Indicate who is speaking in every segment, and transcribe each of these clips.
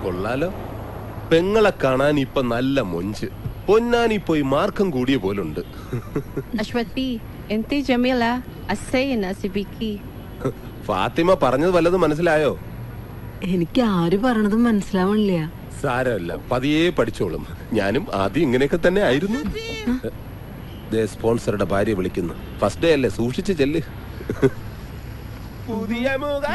Speaker 1: കൊള്ളാലോ, പെങ്ങളെ കാണാൻ ഇപ്പൊ നല്ല മൊഞ്ച്. പൊന്നാനി പോയി മാർക്കം കൂടിയ പോലുണ്ട്.
Speaker 2: അശ്വതി, എന്തി ജമീല അസൈന സിബിക്കി.
Speaker 1: ഫാത്തിമ പറഞ്ഞത് വല്ലതും മനസ്സിലായോ?
Speaker 3: എനിക്ക് ആര് പറഞ്ഞതും മനസ്സിലാവണില്ല.
Speaker 1: സാരമല്ല, പതിയെ പഠിച്ചോളും. ഞാനും ആദ്യം ഇങ്ങനെയൊക്കെ തന്നെ ആയിരുന്നു. സ്പോൺസറുടെ ഭാര്യ വിളിക്കുന്നു. ഫസ്റ്റ് ഡേ അല്ലേ, സൂക്ഷിച്ച് ചെല്ല്. പുതിയ മുഖ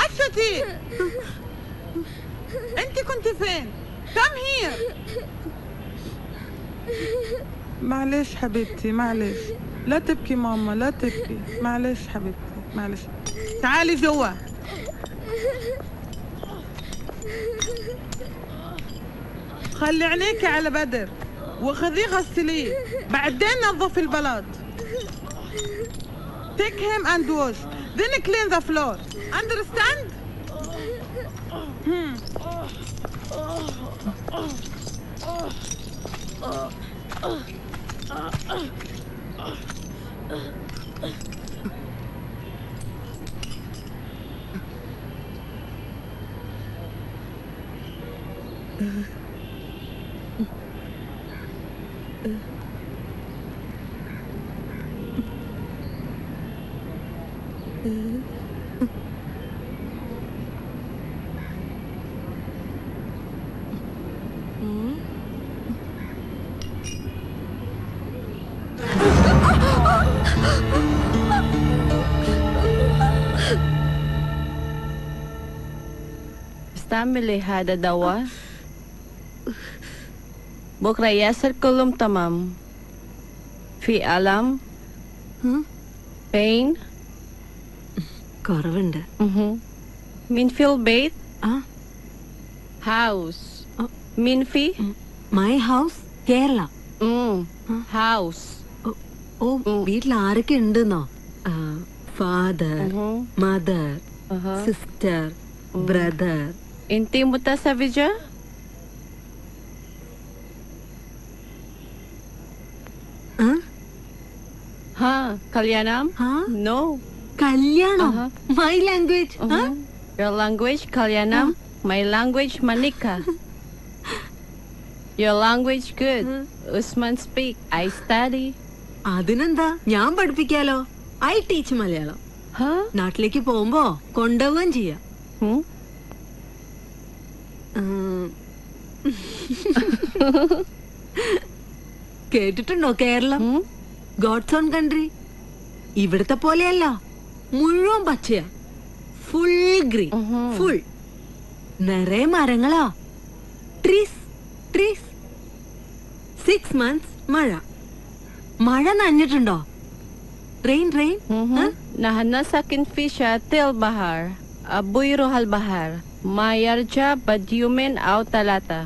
Speaker 4: أشتي أنت كنت فين؟ Come here. معلش حبيبتي معلش، لا تبكي ماما لا تبكي، معلش حبيبتي معلش. تعالي جوا. خلي عينيكي على بدر وخذيه غسليه، بعدين نظفي البلاط. Take him and wash, then clean the floor. Understand?
Speaker 2: استعملي هذا دواء بكرة ياسر كلهم تمام. في ألم pain
Speaker 3: കുറവുണ്ട്.
Speaker 2: مين في البيت house مين في
Speaker 3: my house Kerala.
Speaker 2: house
Speaker 3: ഓ, വീട്ടിൽ ആരൊക്കെ ഉണ്ടെന്നോ? Father, mother, sister, brother.
Speaker 2: انتي متزوجة؟ ها كليانام؟ No.
Speaker 3: കല്യാണം. My language.
Speaker 2: Your language Kalyanam, my language Manika. Your language good. Usman speak. I study.
Speaker 3: അതിനെന്താ, ഞാൻ പഠിപ്പിക്കാലോ. I teach Malayalam. നാട്ടിലേക്ക് പോകുമ്പോ കൊണ്ടുപോവുകയും ചെയ്യാം. കേട്ടിട്ടുണ്ടോ കേരളം? God's own country. ഇവിടത്തെ പോലെയല്ല, മുഴുവൻ പച്ചയാ. ഫുൾ ഗ്രീൻ, ഫുൾ നിറയെ മരങ്ങളാ. Trees trees. 6 months മഴ. മഴ നനഞ്ഞിട്ടുണ്ടോ? Rain rain.
Speaker 2: نحن ساكن في شاطئ البحر أبوي روح البحر ما يرجع بعد يومين أو 3.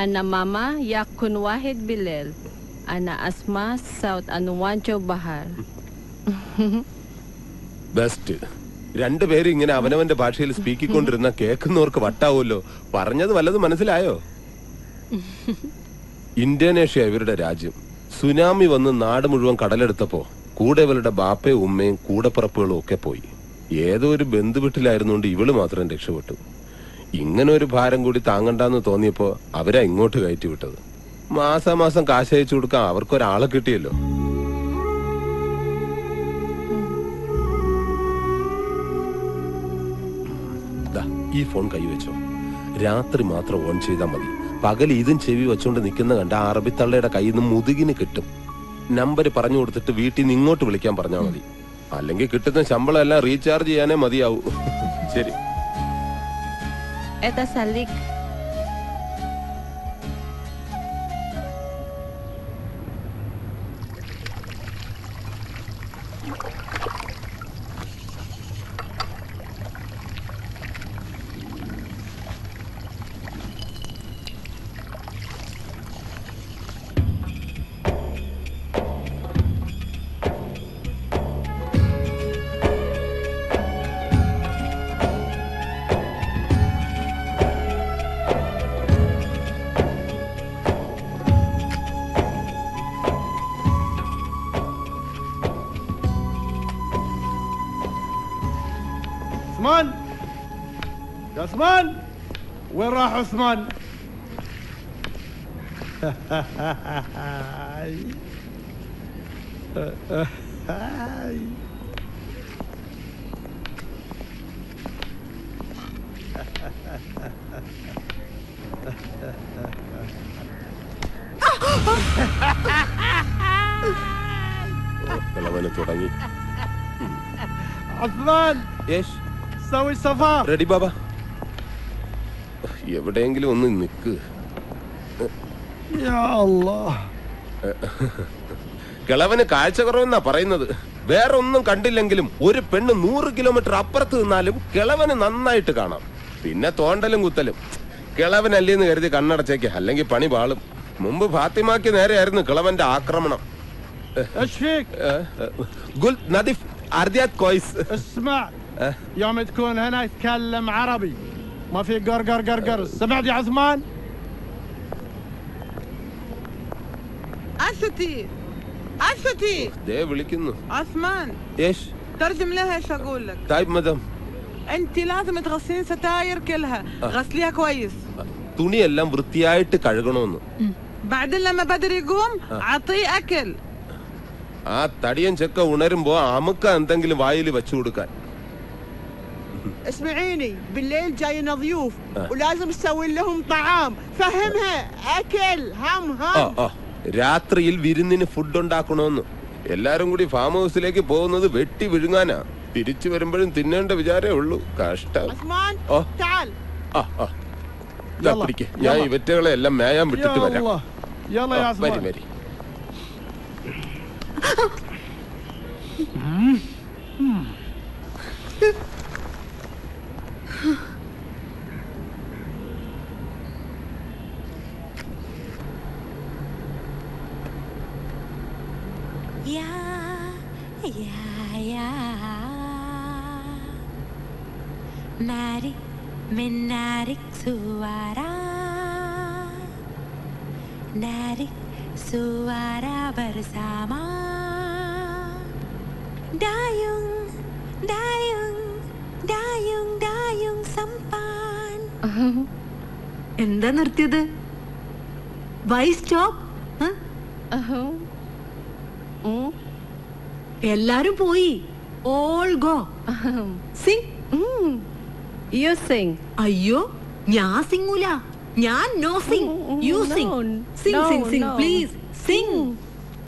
Speaker 2: أنا ماما يكون واحد بالليل. أنا أسمع صوت أنواج البحر.
Speaker 1: ബെസ്റ്റ്. രണ്ടുപേരും ഇങ്ങനെ അവനവന്റെ ഭാഷയിൽ സ്പീക്കിക്കൊണ്ടിരുന്ന കേൾക്കുന്നവർക്ക് വട്ടാവുമല്ലോ. പറഞ്ഞത് വല്ലതും മനസ്സിലായോ? ഇന്തോനേഷ്യ ഇവരുടെ രാജ്യം. സുനാമി വന്ന് നാട് മുഴുവൻ കടലെടുത്തപ്പോ കൂടെ ഇവരുടെ ബാപ്പയും ഉമ്മയും കൂടപ്പിറപ്പുകളും ഒക്കെ പോയി. ഏതോ ഒരു ബന്ധുവീട്ടിലായിരുന്നുകൊണ്ട് ഇവള് മാത്രം രക്ഷപ്പെട്ടു. ഇങ്ങനെ ഒരു ഭാരം കൂടി താങ്ങണ്ടെന്ന് തോന്നിയപ്പോ അവരാ ഇങ്ങോട്ട് കയറ്റി വിട്ടത്. മാസാമാസം കാശ് അയച്ചു കൊടുക്കാൻ അവർക്കൊരാളെ കിട്ടിയല്ലോ. ഈ ഫോൺ കൈവച്ചോ. രാത്രി മാത്രം ഓൺ ചെയ്താൽ മതി. പകൽ ഇതും ചെവി വെച്ചോണ്ട് നിൽക്കുന്ന കണ്ട അറബിത്തള്ളയുടെ കയ്യിൽ നിന്ന് മുതുകിന് കിട്ടും. നമ്പർ പറഞ്ഞു കൊടുത്തിട്ട് വീട്ടിൽ നിന്ന് ഇങ്ങോട്ട് വിളിക്കാൻ പറഞ്ഞാൽ മതി. അല്ലെങ്കിൽ കിട്ടുന്ന ശമ്പളം എല്ലാം റീചാർജ് ചെയ്യാനേ മതിയാവൂ. ശരി.
Speaker 2: Это Salik.
Speaker 5: عثمان يا عثمان وين راح عثمان؟
Speaker 1: കിളവന് തുടങ്ങി.
Speaker 5: عثمان
Speaker 1: യേശ്
Speaker 5: سوي سفار.
Speaker 1: റെഡി ബാബ. എവിടെയെങ്കിലും ഒന്ന് നിക്ക്.
Speaker 5: يا الله.
Speaker 1: കിളവന് കാഴ്ച കുറവെന്നാ പറയുന്നത്. വേറെ ഒന്നും കണ്ടില്ലെങ്കിലും ഒരു പെണ്ണ് 100 കിലോമീറ്റർ അപ്പുറത്ത് നിന്നാലും കിളവന് നന്നായിട്ട് കാണാം. പിന്നെ തോണ്ടലും കുത്തലും. കിളവനല്ലേന്ന് കരുതി കണ്ണടച്ചേക്ക്, അല്ലെങ്കിൽ പണി പാളും. മുമ്പ് ഫാത്തിമാക്ക് നേരെയായിരുന്നു കിളവന്റെ ആക്രമണം.
Speaker 5: ايش فيك؟
Speaker 1: ഗുൽ നദിഫ് അർദിയാത് കോയ്സ്.
Speaker 5: اسمع يوم تكون هنا يتكلم عربي ما في قرقر قرقر. سمعت يا عثمان؟
Speaker 4: عشتي عشتي
Speaker 1: ദേ വിളിക്കുന്നു.
Speaker 4: عثمان
Speaker 1: യേശ്
Speaker 4: ترجم لها ايش اقول لك.
Speaker 1: തായ് മദം.
Speaker 4: انت لازم تغسلين ستاير كلها غسليها كويس.
Speaker 1: തുണിയെല്ലാം വൃത്തിയായിട്ട് കഴുകണമെന്ന്.
Speaker 4: بعدين لما بدر يقوم عطيه اكل.
Speaker 1: ആ തടിയൻ ചെക്ക ഉണരുമ്പോ അമുക്ക എന്തെങ്കിലും വായിൽ വെച്ചു കൊടുക്കാൻ.
Speaker 6: اسمعيني بالليل جاينا ضيوف ولازم نسوي لهم طعام. فهمها اكل هم
Speaker 1: രാത്രിയിൽ വിരുന്നിന് ഫുഡ് ഉണ്ടാക്കണമെന്ന്. എല്ലാരും കൂടി ഫാം ഹൗസിലേക്ക് പോകുന്നത് വെട്ടി വിഴുങ്ങാനാ. തിരിച്ചു വരുമ്പോഴും തിന്നേണ്ട വിചാരേ ഉള്ളൂ. കഷ്ടം.
Speaker 6: عثمان
Speaker 1: أوه.
Speaker 6: تعال.
Speaker 1: ഇതാ പിടിക്ക്. ഞാൻ ഇവറ്റകളെ എല്ലാം മേയാൻ
Speaker 5: يا
Speaker 1: വിട്ടിട്ട് വരാം.
Speaker 5: الله يلا يا
Speaker 1: വരി
Speaker 5: عثمان.
Speaker 1: വരി.
Speaker 7: يا يا يا ناري من نارك سوارا ناري سوارا bersama dayung dayung dayung dayung sampan.
Speaker 3: എന്താ നിർത്തിയത്? Why stop? എല്ലാരും പോയി. All go. Sing.
Speaker 2: You sing.
Speaker 3: അയ്യോ, ഞാൻ സിംഗൂല. ഞാൻ no sing. You sing. Sing sing sing please. Singh.